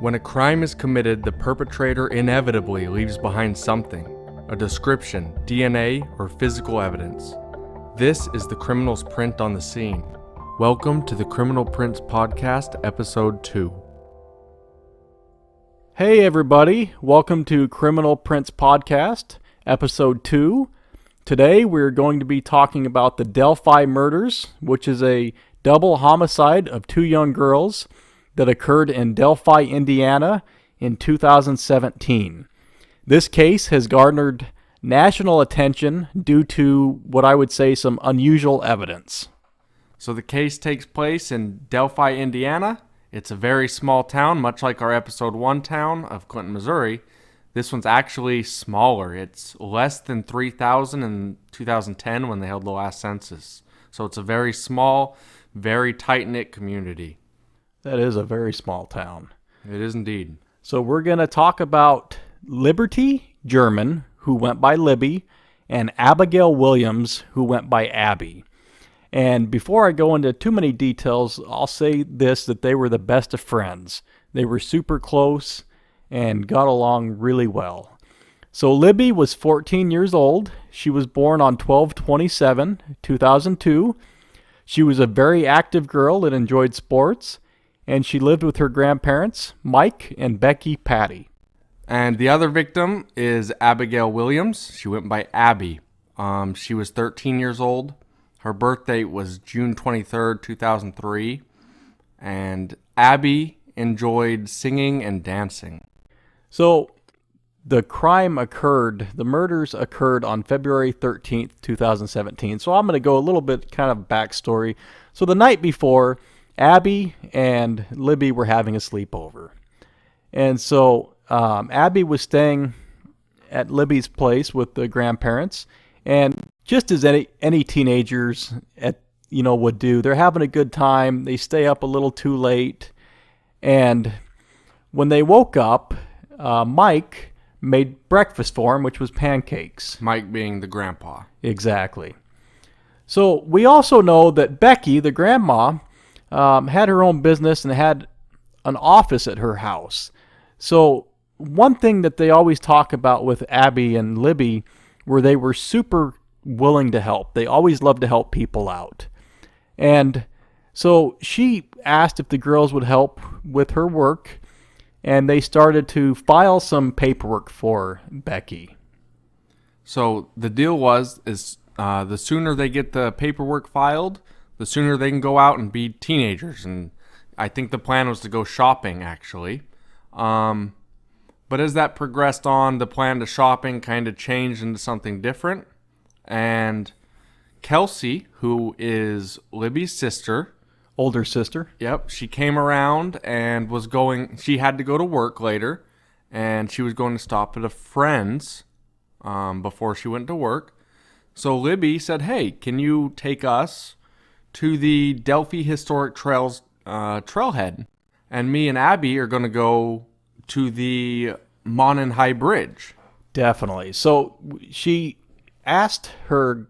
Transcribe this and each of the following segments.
When a crime is committed, the perpetrator inevitably leaves behind something, a description, DNA, or physical evidence. This is the criminal's print on the scene. Welcome to the Criminal Prints Podcast, Episode 2. Hey everybody, welcome to Criminal Prints Podcast, Episode 2. Today we're going to be talking about the Delphi Murders, which is a double homicide of two young girls that occurred in Delphi, Indiana in 2017. This case has garnered national attention due to what I would say some unusual evidence. So the case takes place in Delphi, Indiana. It's a very small town, much like our Episode 1 town of Clinton, Missouri. This one's actually smaller. It's less than 3,000 in 2010 when they held the last census. So it's a very small, very tight-knit community. That is a very small town. It is indeed. So we're going to talk about Libby German, who went by Libby, and Abigail Williams, who went by Abby. And before I go into too many details, I'll say this, that they were the best of friends. They were super close and got along really well. So Libby was 14 years old. She was born on 12/27/2002. She was a very active girl that enjoyed sports, and she lived with her grandparents, Mike and Becky Patty. And the other victim is Abigail Williams. She went by Abby. She was 13 years old. Her birth date was June 23rd, 2003. And Abby enjoyed singing and dancing. So the murders occurred on February 13th, 2017. So I'm going to go a little bit kind of backstory. So the night before, Abby and Libby were having a sleepover. And so Abby was staying at Libby's place with the grandparents. And just as any teenagers would do, they're having a good time. They stay up a little too late. And when they woke up, Mike made breakfast for him, which was pancakes. Mike being the grandpa. Exactly. So we also know that Becky, the grandma, had her own business and had an office at her house. So one thing that they always talk about with Abby and Libby were they were super willing to help. They always loved to help people out. And so she asked if the girls would help with her work, and they started to file some paperwork for Becky. So the deal is the sooner they get the paperwork filed, the sooner they can go out and be teenagers. And I think the plan was to go shopping, actually. But as that progressed on, the plan to shopping kind of changed into something different. And Kelsey, who is Libby's sister. Older sister. Yep. She came around and she had to go to work later. And she was going to stop at a friend's before she went to work. So Libby said, hey, can you take us to the Delphi Historic Trails trailhead? And me and Abby are going to go to the Monon High Bridge. Definitely. So she asked her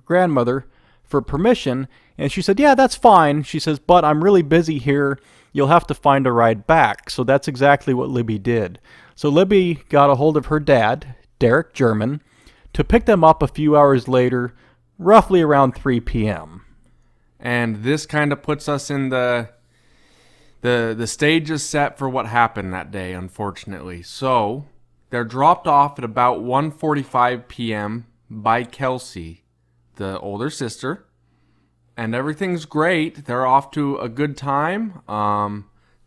grandmother for permission, and she said, yeah, that's fine. She says, but I'm really busy here. You'll have to find a ride back. So that's exactly what Libby did. So Libby got a hold of her dad, Derek German, to pick them up a few hours later, roughly around 3 p.m. And this kind of puts us in the stage is set for what happened that day, unfortunately. So they're dropped off at about 1:45 p.m. by Kelsey, the older sister, and everything's great. They're off to a good time.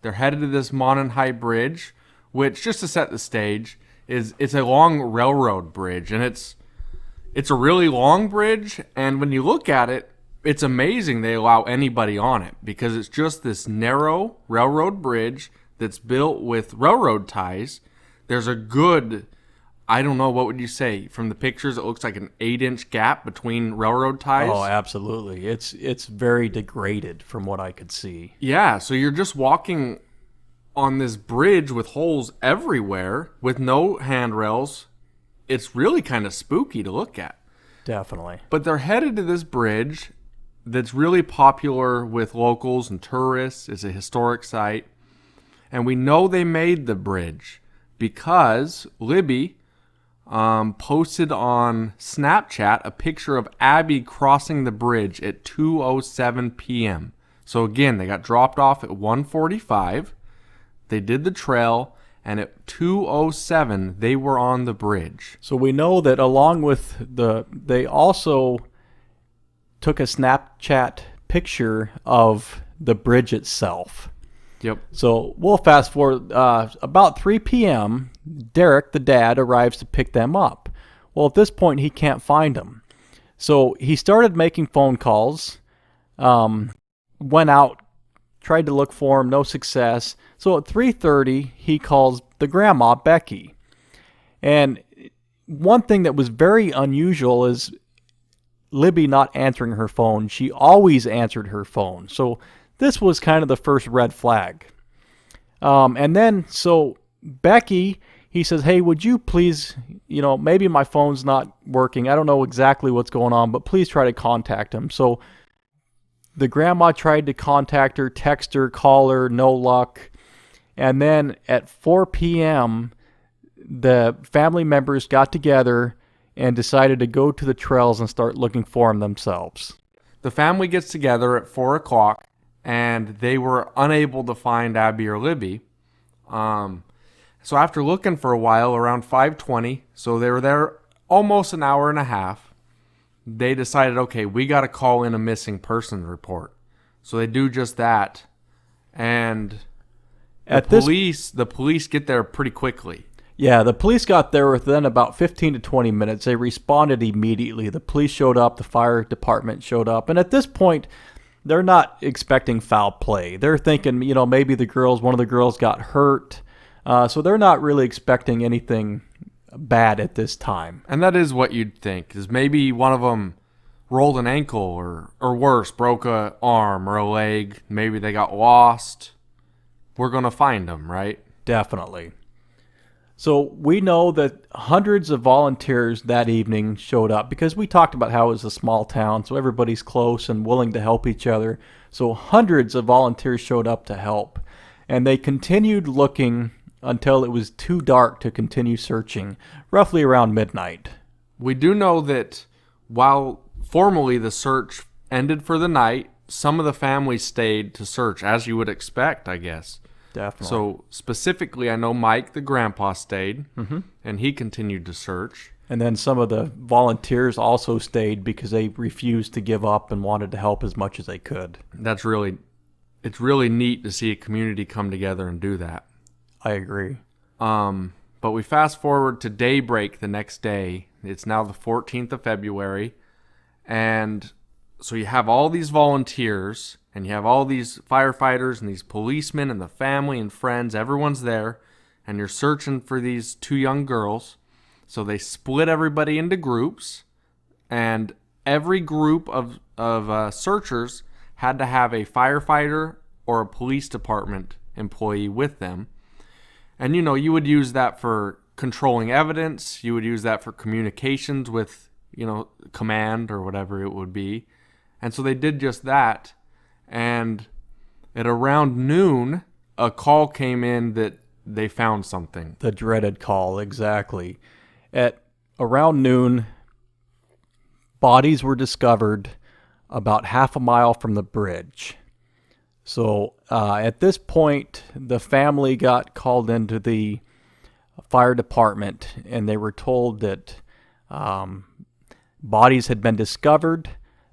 They're headed to this Monon High Bridge, which, just to set the stage, it's a long railroad bridge, and it's a really long bridge. And when you look at it, it's amazing they allow anybody on it, because it's just this narrow railroad bridge that's built with railroad ties. There's a good, I don't know, what would you say? From the pictures, it looks like an 8-inch gap between railroad ties. Oh, absolutely. It's very degraded from what I could see. Yeah, so you're just walking on this bridge with holes everywhere with no handrails. It's really kind of spooky to look at. Definitely. But they're headed to this bridge that's really popular with locals and tourists. It's a historic site. And we know they made the bridge because Libby posted on Snapchat a picture of Abby crossing the bridge at 2:07 p.m. So again, they got dropped off at 1:45. They did the trail, and at 2:07 they were on the bridge. So we know that along with they also took a Snapchat picture of the bridge itself. Yep. So we'll fast forward. About 3 p.m., Derek, the dad, arrives to pick them up. Well, at this point, he can't find them. So he started making phone calls, went out, tried to look for him, no success. So at 3:30, he calls the grandma, Becky. And one thing that was very unusual is Libby not answering her phone. She always answered her phone. So this was kind of the first red flag. And then, so Becky, he says, hey, would you please, maybe my phone's not working. I don't know exactly what's going on, but please try to contact him. So the grandma tried to contact her, text her, call her, no luck. And then at 4 p.m., the family members got together and decided to go to the trails and start looking for him themselves. The family gets together at 4 o'clock, and they were unable to find Abby or Libby. So after looking for a while, around 5:20, so they were there almost an hour and a half, they decided, okay, we got to call in a missing person report. So they do just that, and the police get there pretty quickly. Yeah, the police got there within about 15 to 20 minutes. They responded immediately. The police showed up, the fire department showed up, and at this point, they're not expecting foul play. They're thinking, maybe one of the girls got hurt. So they're not really expecting anything bad at this time. And that is what you'd think, is maybe one of them rolled an ankle or worse, broke a arm or a leg. Maybe they got lost. We're going to find them, right? Definitely. So we know that hundreds of volunteers that evening showed up because we talked about how it was a small town, so everybody's close and willing to help each other. So hundreds of volunteers showed up to help. And they continued looking until it was too dark to continue searching, roughly around midnight. We do know that while formally the search ended for the night, some of the families stayed to search, as you would expect, I guess. Definitely. So specifically, I know Mike, the grandpa, stayed, and he continued to search. And then some of the volunteers also stayed because they refused to give up and wanted to help as much as they could. It's really neat to see a community come together and do that. I agree. But we fast forward to daybreak the next day. It's now the 14th of February. And so you have all these volunteers, and you have all these firefighters and these policemen and the family and friends. Everyone's there, and you're searching for these two young girls. So they split everybody into groups, and every group of searchers had to have a firefighter or a police department employee with them. And, you would use that for controlling evidence. You would use that for communications with, command or whatever it would be. And so they did just that. And at around noon, a call came in that they found something. The dreaded call, exactly. At around noon, bodies were discovered about half a mile from the bridge. So at this point, the family got called into the fire department, and they were told that bodies had been discovered,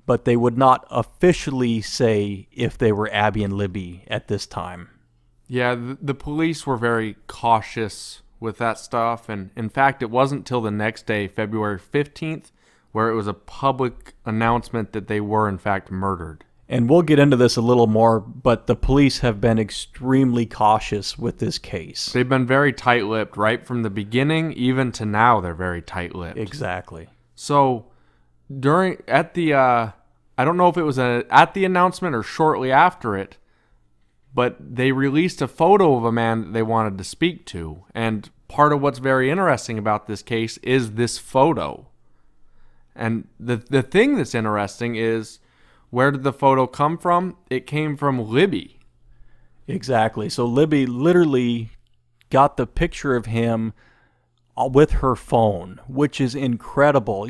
but they would not officially say if they were Abby and Libby at this time. Yeah, the police were very cautious with that stuff, and in fact, it wasn't till the next day, February 15th, where it was a public announcement that they were in fact murdered. And we'll get into this a little more, but the police have been extremely cautious with this case. They've been very tight-lipped right from the beginning, even to now they're very tight-lipped. Exactly. So I don't know if it was at the announcement or shortly after it, but they released a photo of a man that they wanted to speak to. And part of what's very interesting about this case is this photo. And the thing that's interesting is, where did the photo come from? It came from Libby. Exactly. So Libby literally got the picture of him with her phone, which is incredible.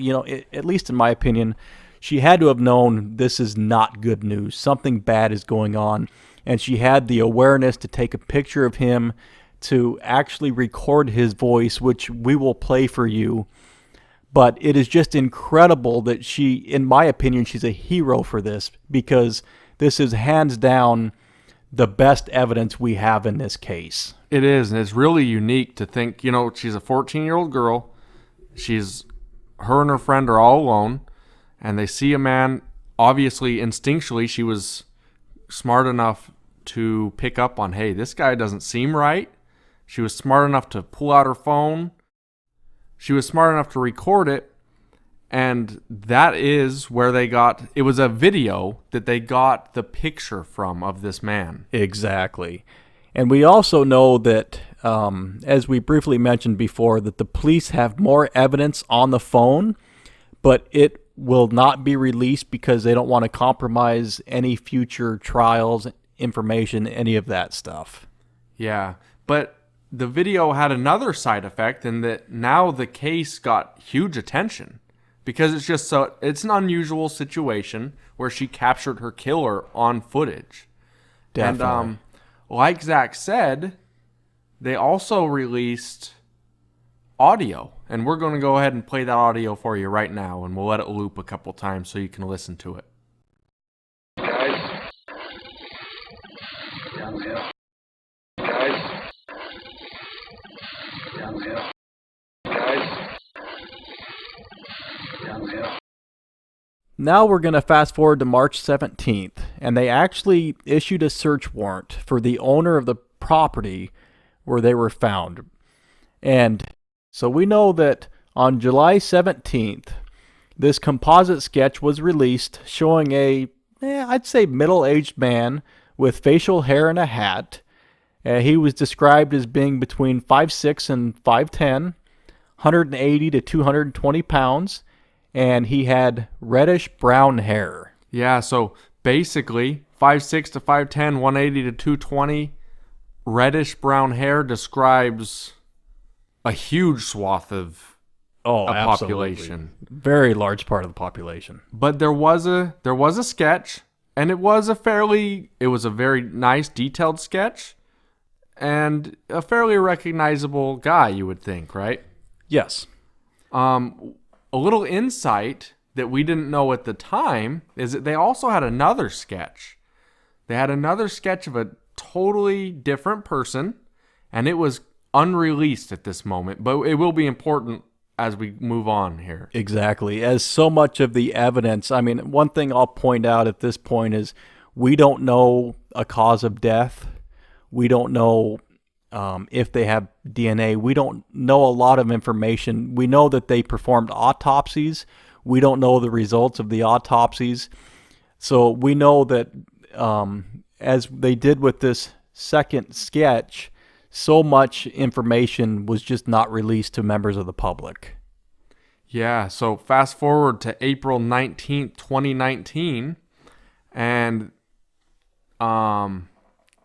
At least in my opinion, she had to have known this is not good news. Something bad is going on. And she had the awareness to take a picture of him, to actually record his voice, which we will play for you. But it is just incredible that she, in my opinion, she's a hero for this, because this is hands down the best evidence we have in this case. It is, and it's really unique to think, she's a 14-year-old girl. Her and her friend are all alone, and they see a man. Obviously, instinctually, she was smart enough to pick up on, hey, this guy doesn't seem right. She was smart enough to pull out her phone. She was smart enough to record it. And that is where it was a video that they got the picture from of this man. Exactly. And we also know that, as we briefly mentioned before, that the police have more evidence on the phone, but it will not be released because they don't want to compromise any future trials, information, any of that stuff. Yeah, but the video had another side effect in that now the case got huge attention. Because it's an unusual situation where she captured her killer on footage. Definitely. And like Zach said, they also released audio. And we're going to go ahead and play that audio for you right now. And we'll let it loop a couple times so you can listen to it. Guys. Down there. Guys. Down there. Guys. Now we're going to fast forward to March 17th, and they actually issued a search warrant for the owner of the property where they were found. And so we know that on July 17th, this composite sketch was released showing I'd say middle-aged man with facial hair and a hat. He was described as being between 5'6" and 5'10", 180 to 220 pounds. And he had reddish brown hair. Yeah, so basically 5'6" to 5'10", 180 to 220, reddish brown hair describes a huge swath of population. Very large part of the population. But there was a sketch, and it was a very nice detailed sketch, and a fairly recognizable guy, you would think, right? Yes. A little insight that we didn't know at the time is that they also had another sketch. They had another sketch of a totally different person, and it was unreleased at this moment, but it will be important as we move on here. Exactly. As so much of the evidence, one thing I'll point out at this point is we don't know a cause of death. We don't know if they have DNA. We don't know a lot of information. We know that they performed autopsies. We don't know the results of the autopsies. So we know that as they did with this second sketch, so much information was just not released to members of the public. Yeah, so fast forward to April 19th, 2019, and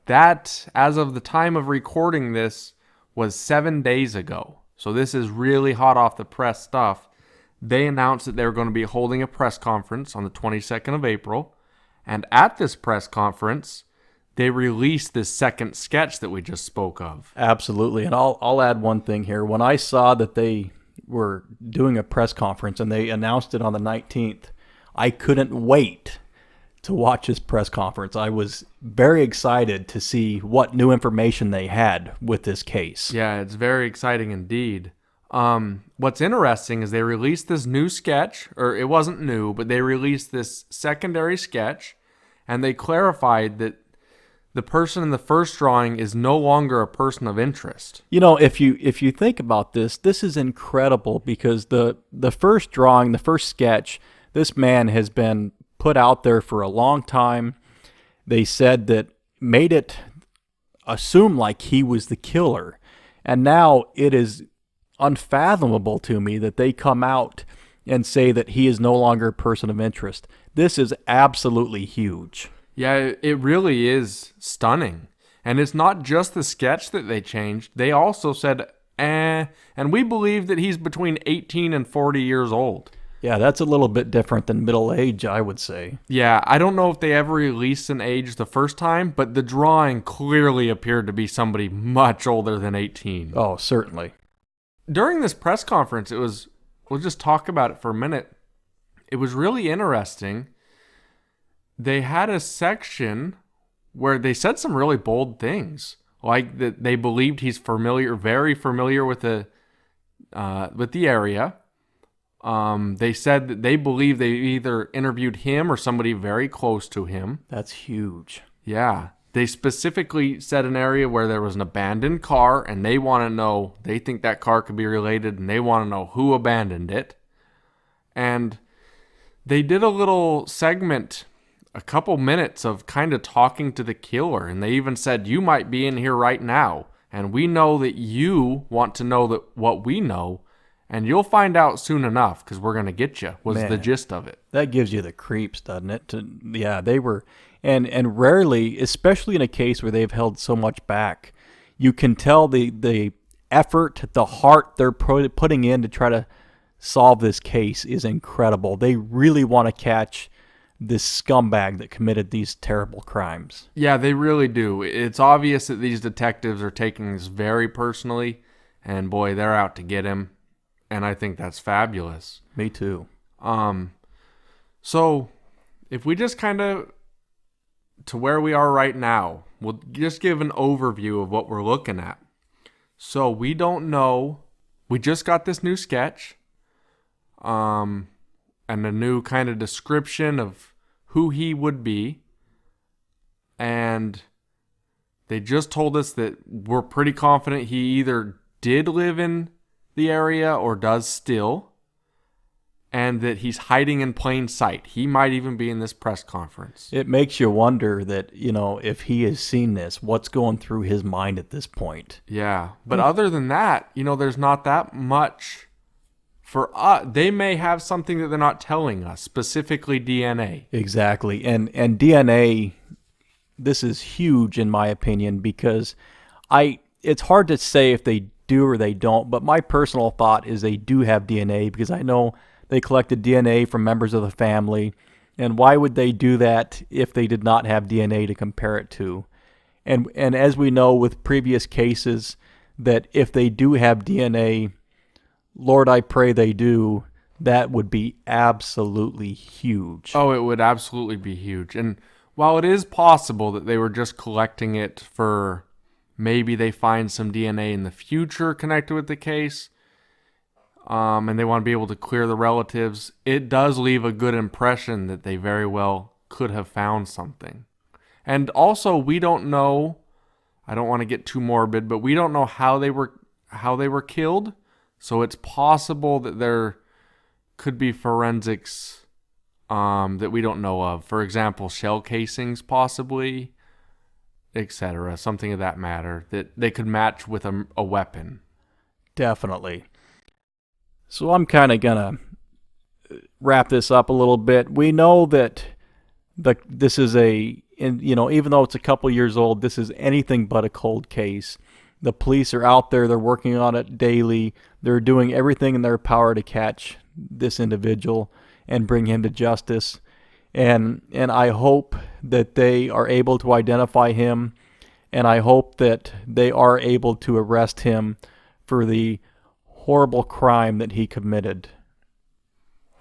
that, as of the time of recording this, was 7 days ago. So this is really hot off the press stuff. They announced that they were going to be holding a press conference on the 22nd of April. And at this press conference, they released this second sketch that we just spoke of. Absolutely. And I'll add one thing here. When I saw that they were doing a press conference and they announced it on the 19th, I couldn't wait to watch this press conference. I was very excited to see what new information they had with this case. Yeah, it's very exciting indeed. What's interesting is they released this new sketch, or it wasn't new, but they released this secondary sketch, and they clarified that the person in the first drawing is no longer a person of interest. If you think about this, this is incredible because the first drawing, the first sketch, this man has been put out there for a long time. They said that made it assume like he was the killer. And now it is unfathomable to me that they come out and say that he is no longer a person of interest. This is absolutely huge. Yeah, it really is stunning. And it's not just the sketch that they changed. They also said, and we believe that he's between 18 and 40 years old. Yeah, that's a little bit different than middle age, I would say. Yeah, I don't know if they ever released an age the first time, but the drawing clearly appeared to be somebody much older than 18. Oh, certainly. During this press conference, we'll just talk about it for a minute. It was really interesting. They had a section where they said some really bold things, like that they believed he's very familiar with the area. They said that they believe they either interviewed him or somebody very close to him. That's huge. Yeah. They specifically said an area where there was an abandoned car, and they want to know, they think that car could be related, and they want to know who abandoned it. And they did a little segment, a couple minutes of kind of talking to the killer, and they even said, you might be in here right now, and we know that you want to know that what we know, and you'll find out soon enough, because we're going to get you, was the gist of it. That gives you the creeps, doesn't it? Yeah, they were, and rarely, especially in a case where they've held so much back, you can tell the effort, the heart they're putting in to try to solve this case is incredible. They really want to catch this scumbag that committed these terrible crimes. Yeah, they really do. It's obvious that these detectives are taking this very personally, and boy, they're out to get him. And I think that's fabulous. Me too. So if we just kind of, to where we are right now, we'll just give an overview of what we're looking at. So we don't know. We just got this new sketch, and a new kind of description of who he would be. And they just told us that we're pretty confident he either did live in the area or does still, and that he's hiding in plain sight. He might even be in this press conference. It makes you wonder that, if he has seen this, what's going through his mind at this point. Yeah, but other than that, there's not that much for us. They may have something that they're not telling us, specifically DNA. Exactly, and DNA, this is huge in my opinion, because it's hard to say if they do or they don't, but my personal thought is they do have DNA, because I know they collected DNA from members of the family, and why would they do that if they did not have DNA to compare it to? And as we know with previous cases, that if they do have DNA, Lord, I pray they do, that would be absolutely huge. Oh, it would absolutely be huge. And while it is possible that they were just collecting it for maybe they find some DNA in the future connected with the case, and they want to be able to clear the relatives, it does leave a good impression that they very well could have found something. And also, we don't know, I don't want to get too morbid, but we don't know how they were killed. So it's possible that there could be forensics that we don't know of. For example, shell casings possibly, etc. Something of that matter that they could match with a weapon. Definitely. So I'm kind of going to wrap this up a little bit. We know that this is even though it's a couple years old, this is anything but a cold case. The police are out there. They're working on it daily. They're doing everything in their power to catch this individual and bring him to justice. And I hope that they are able to identify him, and I hope that they are able to arrest him for the horrible crime that he committed.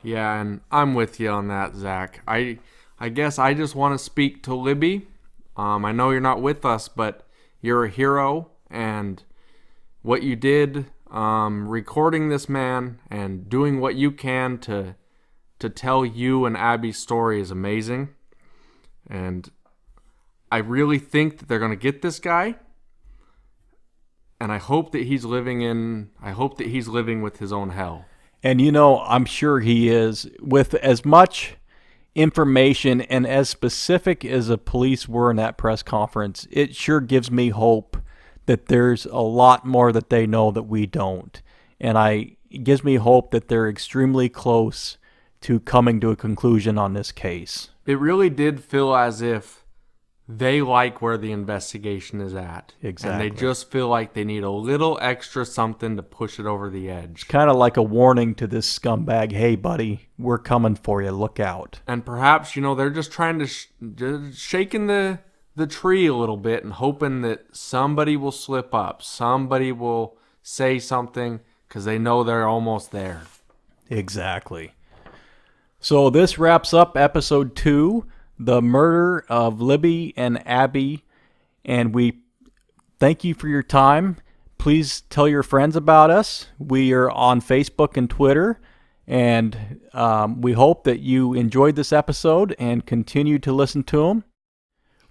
Yeah, and I'm with you on that, Zach. I guess I just want to speak to Libby. I know you're not with us, but you're a hero, and what you did, recording this man and doing what you can to tell you and Abby's story is amazing. And I really think that they're going to get this guy. And I hope that he's living with his own hell. And I'm sure he is. With as much information and as specific as the police were in that press conference, it sure gives me hope that there's a lot more that they know that we don't. And it gives me hope that they're extremely close to coming to a conclusion on this case. It really did feel as if they like where the investigation is at. Exactly. And they just feel like they need a little extra something to push it over the edge. Kind of like a warning to this scumbag, hey, buddy, we're coming for you, look out. And perhaps, they're just trying to just shaking the tree a little bit and hoping that somebody will slip up. Somebody will say something because they know they're almost there. Exactly. So this wraps up episode 2, the murder of Libby and Abby. And we thank you for your time. Please tell your friends about us. We are on Facebook and Twitter. And we hope that you enjoyed this episode and continue to listen to them.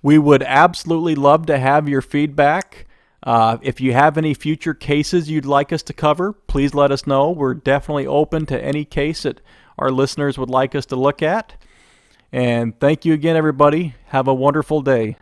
We would absolutely love to have your feedback. If you have any future cases you'd like us to cover, please let us know. We're definitely open to any case that our listeners would like us to look at. And thank you again, everybody. Have a wonderful day.